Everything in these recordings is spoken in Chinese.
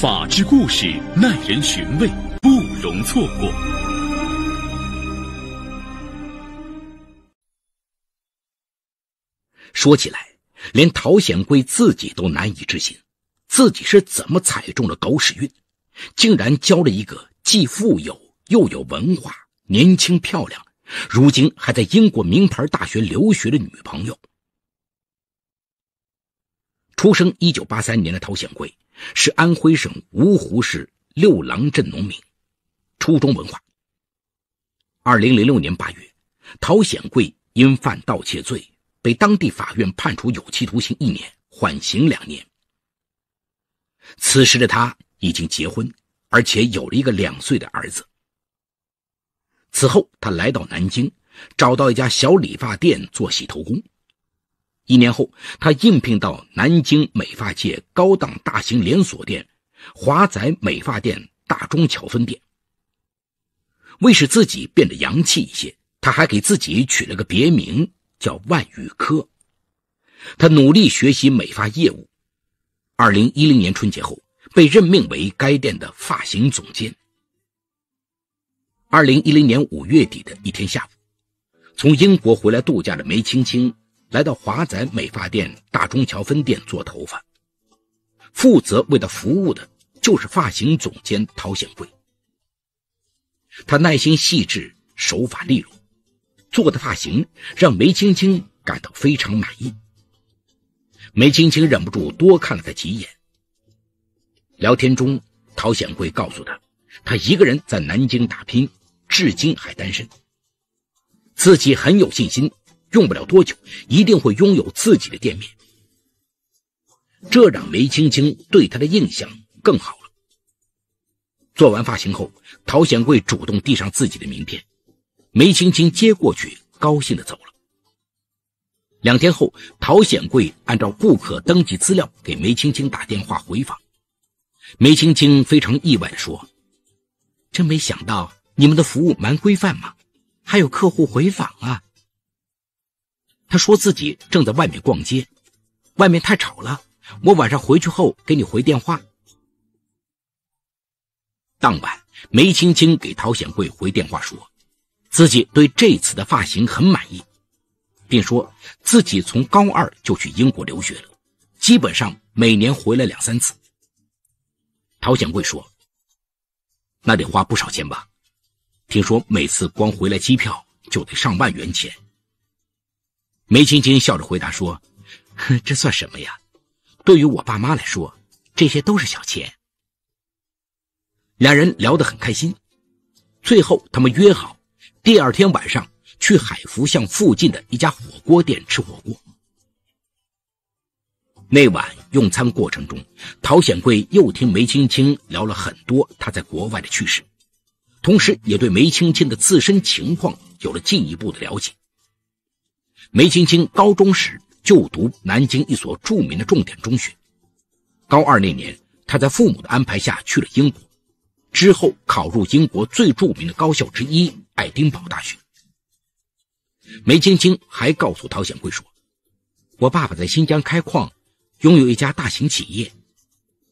法治故事耐人寻味，不容错过。说起来，连陶显贵自己都难以置信，自己是怎么踩中了狗屎运，竟然交了一个既富有又有文化、年轻漂亮，如今还在英国名牌大学留学的女朋友。出生1983年的陶显贵是安徽省芜湖市六郎镇农民，初中文化。2006年8月，陶显贵因犯盗窃罪被当地法院判处有期徒刑1年，缓刑2年。此时的他已经结婚，而且有了一个2岁的儿子。此后他来到南京，找到一家小理发店做洗头工。1年后，他应聘到南京美发界高档大型连锁店华仔美发店大中桥分店。为使自己变得洋气一些，他还给自己取了个别名叫万语科。他努力学习美发业务，2010年春节后被任命为该店的发型总监。2010年5月底的一天下午，从英国回来度假的梅青青来到华仔美发店大中桥分店做头发，负责为他服务的就是发型总监陶显贵。他耐心细致，手法利落，做的发型让梅青青感到非常满意。梅青青忍不住多看了他几眼。聊天中，陶显贵告诉他，他一个人在南京打拼，至今还单身，自己很有信心，用不了多久一定会拥有自己的店面。这让梅青青对他的印象更好了。做完发型后，陶显贵主动递上自己的名片，梅青青接过去，高兴地走了。2天后，陶显贵按照顾客登记资料给梅青青打电话回访。梅青青非常意外地说，真没想到你们的服务蛮规范嘛，还有客户回访啊。他说自己正在外面逛街，外面太吵了，我晚上回去后给你回电话。当晚，梅青青给陶显贵回电话说，自己对这次的发型很满意，并说自己从高2就去英国留学了，基本上每年回来2-3次。陶显贵说，那得花不少钱吧？听说每次光回来机票就得上万元钱。梅青青笑着回答说，这算什么呀？对于我爸妈来说，这些都是小钱。2人聊得很开心，最后他们约好第2天晚上去海福巷附近的一家火锅店吃火锅。那晚用餐过程中，陶显贵又听梅青青聊了很多他在国外的趣事，同时也对梅青青的自身情况有了进一步的了解。梅青青高中时就读南京一所著名的重点中学，高2那年她在父母的安排下去了英国，之后考入英国最著名的高校之一爱丁堡大学。梅青青还告诉陶显贵说，我爸爸在新疆开矿，拥有一家大型企业，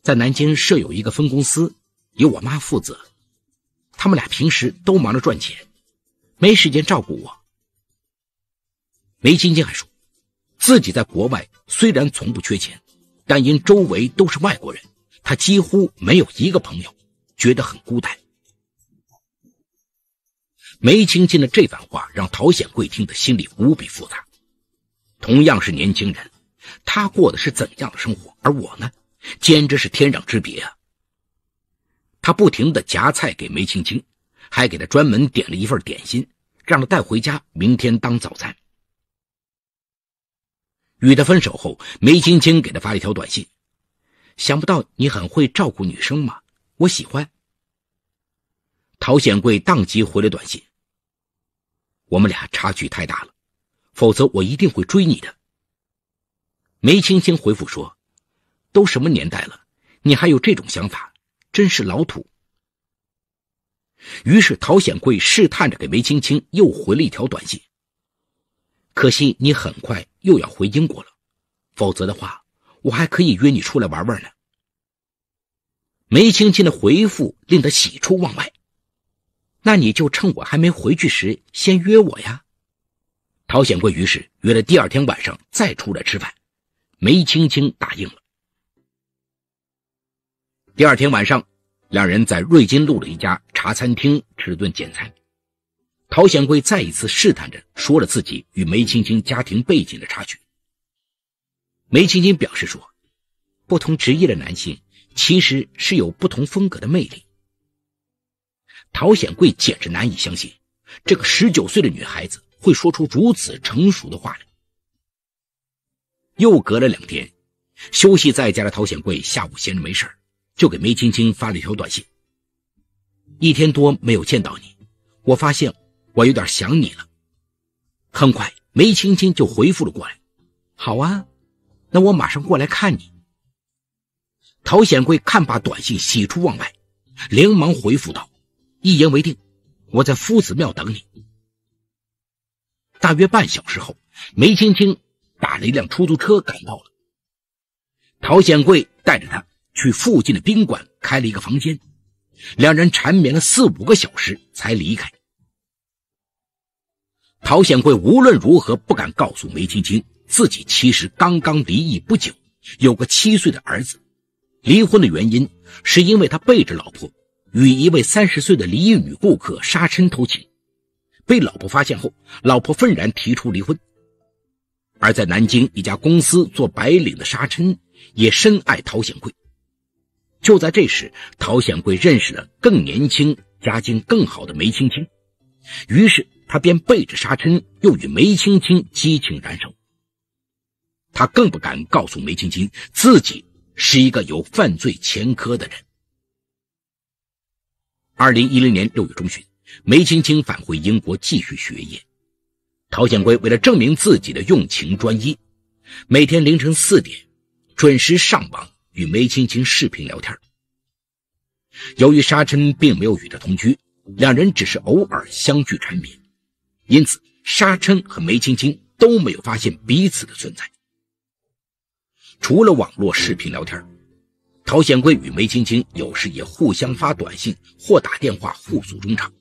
在南京设有一个分公司，由我妈负责，他们俩平时都忙着赚钱，没时间照顾我。梅青青还说，自己在国外虽然从不缺钱，但因周围都是外国人，她几乎没有一个朋友，觉得很孤单。梅青青的这番话让陶显贵听得心里无比复杂。同样是年轻人，他过的是怎样的生活，而我呢，简直是天壤之别啊。他不停地夹菜给梅青青，还给她专门点了一份点心，让她带回家明天当早餐。与他分手后，梅青青给他发了一条短信，想不到你很会照顾女生嘛，我喜欢。陶显贵当即回了短信，我们俩差距太大了，否则我一定会追你的。梅青青回复说，都什么年代了，你还有这种想法，真是老土。于是陶显贵试探着给梅青青又回了一条短信，可惜你很快又要回英国了，否则的话我还可以约你出来玩玩呢。梅青青的回复令他喜出望外。那你就趁我还没回去时先约我呀。陶显贵于是约了第二天晚上再出来吃饭，梅青青答应了。第二天晚上，两人在瑞金路的一家茶餐厅吃了顿简餐。陶显贵再一次试探着说了自己与梅青青家庭背景的差距。梅青青表示说，不同职业的男性其实是有不同风格的魅力。陶显贵简直难以相信，这个19岁的女孩子会说出如此成熟的话来。又隔了2天，休息在家的陶显贵下午闲着没事，就给梅青青发了一条短信：1天多没有见到你，我发现我有点想你了。很快梅青青就回复了过来：好啊，那我马上过来看你。陶显贵看罢短信，喜出望外，连忙回复道：一言为定，我在夫子庙等你。大约半小时后，梅青青打了一辆出租车赶到了。陶显贵带着她去附近的宾馆开了一个房间，两人缠绵了4、5个小时才离开。陶显贵无论如何不敢告诉梅青青，自己其实刚刚离异不久，有个7岁的儿子。离婚的原因是因为他背着老婆与一位30岁的离异女顾客沙琛偷情，被老婆发现后，老婆愤然提出离婚。而在南京一家公司做白领的沙琛也深爱陶显贵。就在这时，陶显贵认识了更年轻、家境更好的梅青青，于是他便背着沙琛又与梅青青激情燃烧。他更不敢告诉梅青青自己是一个有犯罪前科的人。2010年6月中旬，梅青青返回英国继续学业。陶显贵为了证明自己的用情专一，每天凌晨4点准时上网与梅青青视频聊天。由于沙琛并没有与他同居，两人只是偶尔相聚缠绵，因此沙琛和梅青青都没有发现彼此的存在。除了网络视频聊天，陶显贵与梅青青有时也互相发短信或打电话互诉衷肠，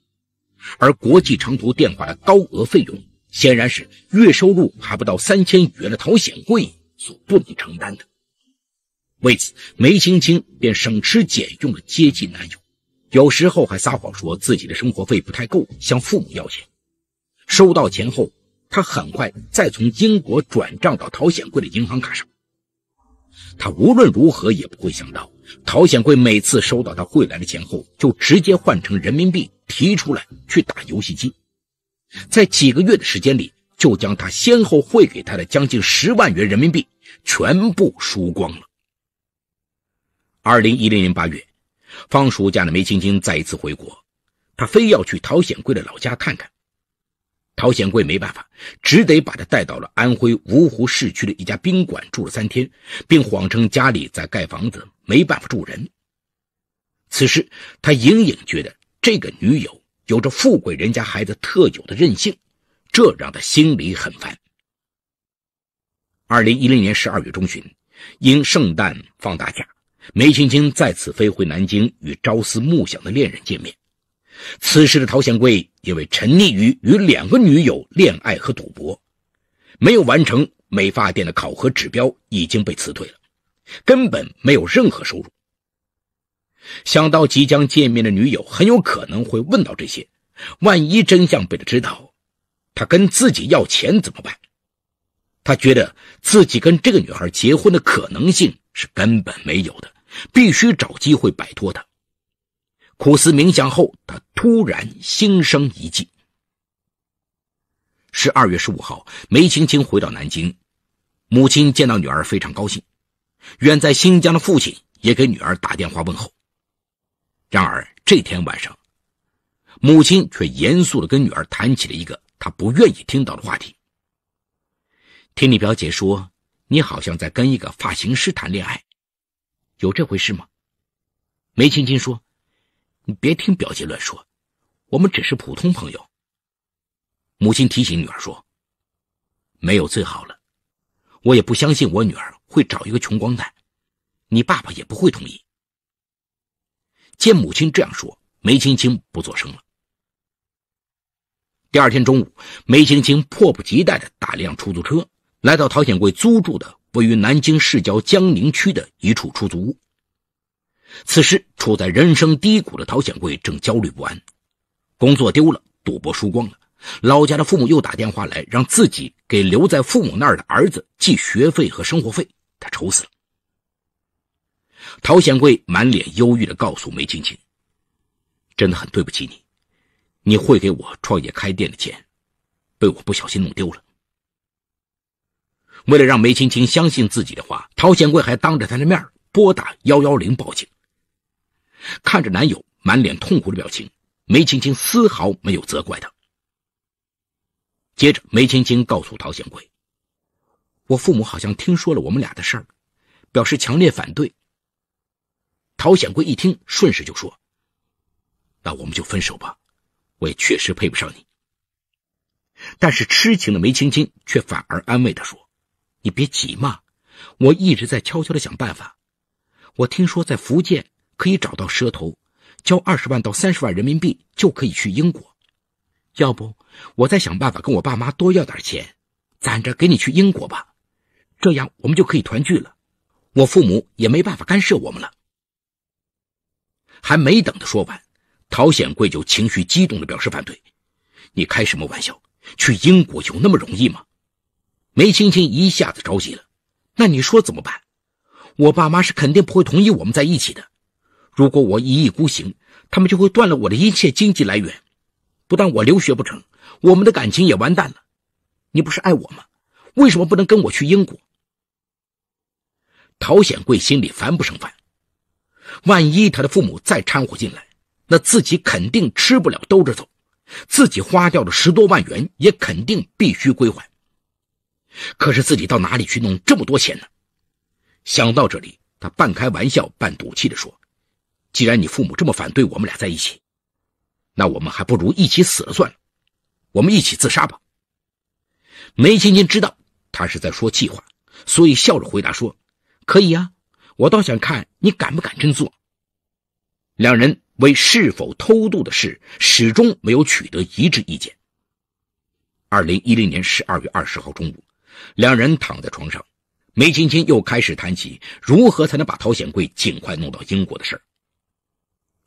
而国际长途电话的高额费用显然是月收入还不到3000元的陶显贵所不能承担的。为此，梅青青便省吃俭用地接近男友，有时候还撒谎说自己的生活费不太够，向父母要钱。收到钱后，她很快再从英国转账到陶显贵的银行卡上。他无论如何也不会想到，陶显贵每次收到他汇来的钱后，就直接换成人民币提出来去打游戏机，在几个月的时间里，就将他先后汇给他的将近10万元人民币全部输光了。2010年8月，放暑假的梅青青再一次回国，他非要去陶显贵的老家看看。陶显贵没办法，只得把他带到了安徽芜湖市区的一家宾馆住了3天，并谎称家里在盖房子，没办法住人。此时他隐隐觉得这个女友有着富贵人家孩子特有的任性，这让他心里很烦。2010年12月中旬，因圣诞放大假，梅青青再次飞回南京与朝思暮想的恋人见面。此时的陶显贵因为沉溺于与2个女友恋爱和赌博，没有完成美发店的考核指标，已经被辞退了，根本没有任何收入。想到即将见面的女友很有可能会问到这些，万一真相被他知道，他跟自己要钱怎么办？他觉得自己跟这个女孩结婚的可能性是根本没有的，必须找机会摆脱她。苦思冥想后，他突然心生一计。12月15号，梅青青回到南京，母亲见到女儿非常高兴，远在新疆的父亲也给女儿打电话问候。然而这天晚上，母亲却严肃地跟女儿谈起了一个她不愿意听到的话题。听你表姐说，你好像在跟一个发型师谈恋爱，有这回事吗？梅青青说，你别听表姐乱说，我们只是普通朋友。母亲提醒女儿说，没有最好了，我也不相信我女儿会找一个穷光蛋，你爸爸也不会同意。见母亲这样说，梅青青不作声了。第二天中午，梅青青迫不及待地打了辆出租车，来到陶显贵租住的位于南京市郊江宁区的一处出租屋。此时处在人生低谷的陶显贵正焦虑不安，工作丢了，赌博输光了，老家的父母又打电话来让自己给留在父母那儿的儿子寄学费和生活费，他愁死了。陶显贵满脸忧郁地告诉梅青青，真的很对不起你，你会给我创业开店的钱被我不小心弄丢了。为了让梅青青相信自己的话，陶显贵还当着她的面拨打110报警。看着男友满脸痛苦的表情，梅青青丝毫没有责怪他。接着梅青青告诉陶显贵，我父母好像听说了我们俩的事儿，表示强烈反对。陶显贵一听，顺势就说，那我们就分手吧，我也确实配不上你。但是痴情的梅青青却反而安慰他说，你别急嘛，我一直在悄悄地想办法。我听说在福建可以找到蛇头，交20万到30万人民币就可以去英国。要不我再想办法跟我爸妈多要点钱，攒着给你去英国吧，这样我们就可以团聚了，我父母也没办法干涉我们了。还没等他说完，陶显贵就情绪激动地表示反对，你开什么玩笑，去英国有那么容易吗？梅青青一下子着急了，那你说怎么办？我爸妈是肯定不会同意我们在一起的，如果我一意孤行，他们就会断了我的一切经济来源，不但我留学不成，我们的感情也完蛋了。你不是爱我吗？为什么不能跟我去英国？陶显贵心里烦不胜烦，万一他的父母再掺和进来，那自己肯定吃不了兜着走，自己花掉的10多万元也肯定必须归还。可是自己到哪里去弄这么多钱呢？想到这里，他半开玩笑半赌气地说，既然你父母这么反对我们俩在一起，那我们还不如一起死了算了，我们一起自杀吧。梅青青知道他是在说气话，所以笑着回答说，可以啊，我倒想看你敢不敢真做。两人为是否偷渡的事始终没有取得一致意见。2010年12月20号中午，两人躺在床上，梅青青又开始谈起如何才能把陶显贵尽快弄到英国的事儿。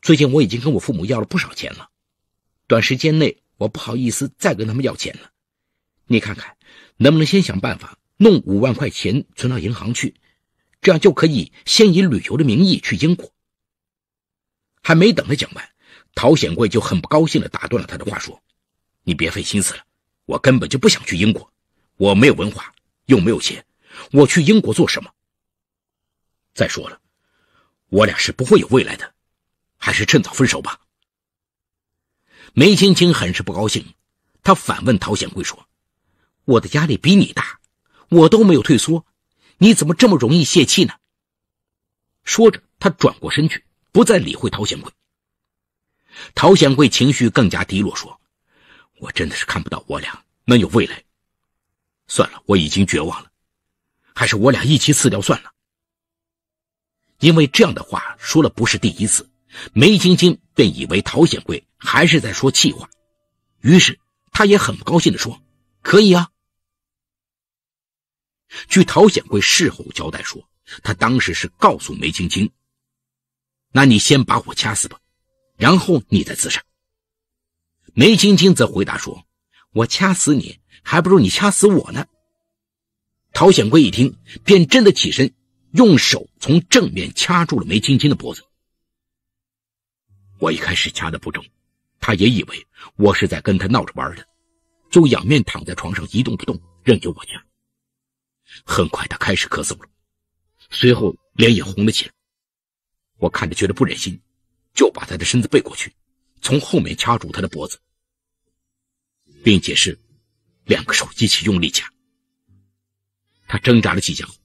最近我已经跟我父母要了不少钱了，短时间内我不好意思再跟他们要钱了，你看看能不能先想办法弄5万块钱存到银行去，这样就可以先以旅游的名义去英国。还没等他讲完，陶显贵就很不高兴地打断了他的话说，你别费心思了，我根本就不想去英国，我没有文化又没有钱，我去英国做什么？再说了，我俩是不会有未来的，还是趁早分手吧。梅青青很是不高兴，她反问陶显贵说，我的压力比你大，我都没有退缩，你怎么这么容易泄气呢？说着她转过身去，不再理会陶显贵。陶显贵情绪更加低落说，我真的是看不到我俩能有未来，算了，我已经绝望了，还是我俩一起死掉算了。因为这样的话说了不是第一次，梅青青便以为陶显贵还是在说气话，于是他也很不高兴地说，可以啊。据陶显贵事后交代说，他当时是告诉梅青青，那你先把我掐死吧，然后你再自杀。梅青青则回答说，我掐死你还不如你掐死我呢。陶显贵一听，便真的起身，用手从正面掐住了梅青青的脖子。我一开始掐的不中，他也以为我是在跟他闹着玩的，就仰面躺在床上一动不动，任由我掐。很快他开始咳嗽了，随后脸也红了起来。我看着觉得不忍心，就把他的身子背过去，从后面掐住他的脖子，并且是2个手一起用力掐。他挣扎了几下后，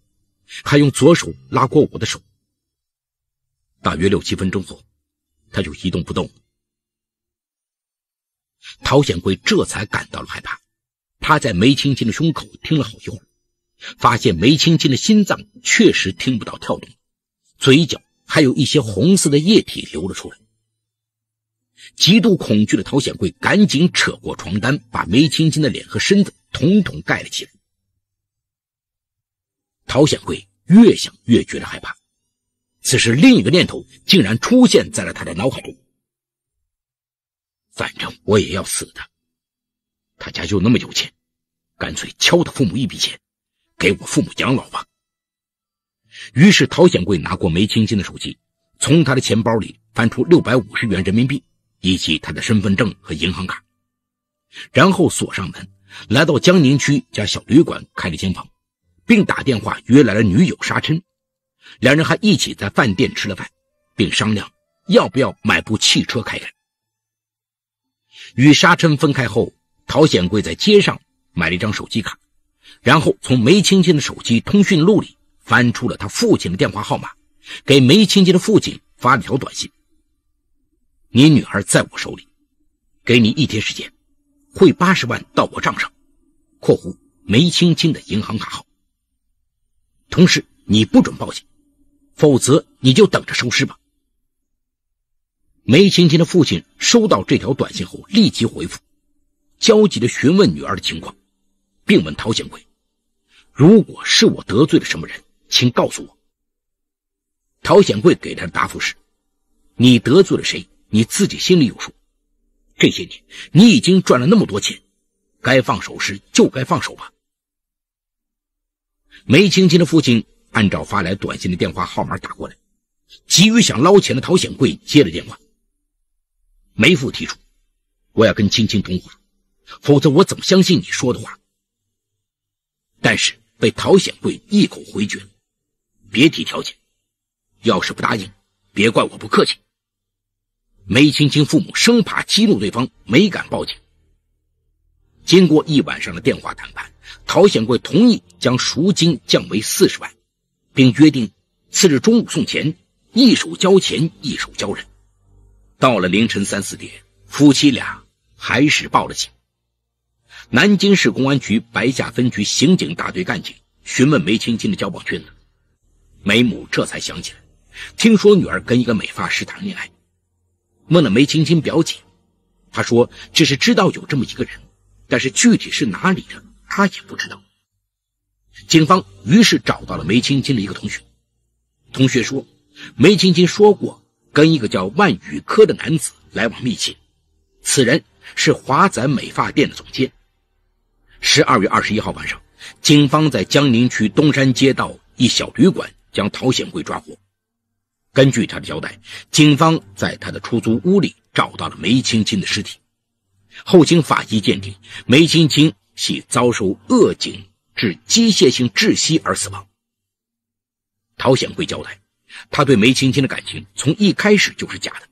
还用左手拉过我的手。大约6、7分钟后，他就一动不动了。陶显贵这才感到了害怕，他在梅青青的胸口听了好一会儿，发现梅青青的心脏确实听不到跳动，嘴角还有一些红色的液体流了出来。极度恐惧的陶显贵赶紧扯过床单，把梅青青的脸和身子统统盖了起来。陶显贵越想越觉得害怕，此时另一个念头竟然出现在了他的脑海中。反正我也要死的，他家就那么有钱，干脆敲他父母一笔钱，给我父母养老吧。于是陶显贵拿过梅青青的手机，从他的钱包里翻出650元人民币以及他的身份证和银行卡，然后锁上门，来到江宁区家小旅馆开了间房，并打电话约来了女友沙琛。两人还一起在饭店吃了饭，并商量要不要买部汽车开开。与沙琛分开后，陶显贵在街上买了一张手机卡，然后从梅青青的手机通讯录里翻出了他父亲的电话号码，给梅青青的父亲发了条短信：你女儿在我手里，给你1天时间，汇80万到我账上（括弧梅青青的银行卡号）。同时你不准报警，否则你就等着收尸吧。梅青青的父亲收到这条短信后立即回复，焦急地询问女儿的情况，并问陶显贵：如果是我得罪了什么人，请告诉我。陶显贵给他的答复是：你得罪了谁，你自己心里有数，这些年你已经赚了那么多钱，该放手时就该放手吧。梅青青的父亲按照发来短信的电话号码打过来，急于想捞钱的陶显贵接了电话。梅父提出：我要跟青青通话，否则我怎么相信你说的话？但是被陶显贵一口回绝，别提条件，要是不答应，别怪我不客气。梅青青父母生怕激怒对方，没敢报警。经过一晚上的电话谈判，陶显贵同意将赎金降为40万，并约定次日中午送钱，一手交钱一手交人。到了凌晨3、4点，夫妻俩还是报了警。南京市公安局白下分局刑警大队干警询问梅青青的交往圈子，梅母这才想起来，听说女儿跟一个美发师谈恋爱，问了梅青青表姐，她说只是知道有这么一个人，但是具体是哪里的她也不知道。警方于是找到了梅青青的一个同学，同学说梅青青说过跟一个叫万宇科的男子来往密切，此人是华仔美发店的总监。12月21号晚上，警方在江宁区东山街道一小旅馆将陶显贵抓获。根据他的交代，警方在他的出租屋里找到了梅青青的尸体，后经法医鉴定，梅青青系遭受扼颈致机械性窒息而死亡。陶显贵交代，他对梅青青的感情从一开始就是假的。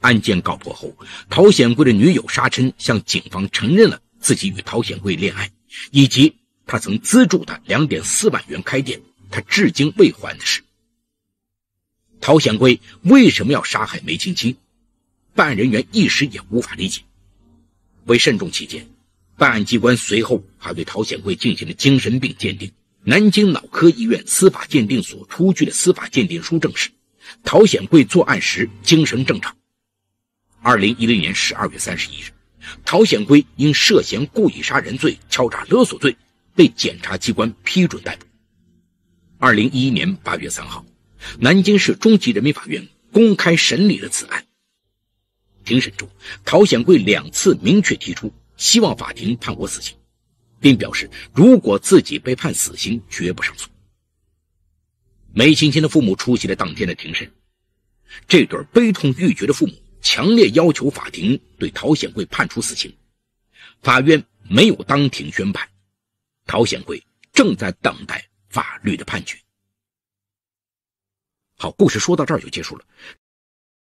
案件告破后，陶显贵的女友沙琛向警方承认了自己与陶显贵恋爱，以及他曾资助他2.4万元开店，他至今未还的事。陶显贵为什么要杀害梅青青？办案人员一时也无法理解。为慎重起见，办案机关随后还对陶显贵进行了精神病鉴定。南京脑科医院司法鉴定所出具的司法鉴定书证实，陶显贵作案时精神正常。2010年12月31日，陶显贵因涉嫌故意杀人罪、敲诈勒索罪被检察机关批准逮捕。2011年8月3号，南京市中级人民法院公开审理了此案。庭审中，陶显贵2次明确提出希望法庭判我死刑，并表示如果自己被判死刑绝不上诉。梅青青的父母出席了当天的庭审，这对悲痛欲绝的父母强烈要求法庭对陶显贵判处死刑。法院没有当庭宣判，陶显贵正在等待法律的判决。好，故事说到这儿就结束了。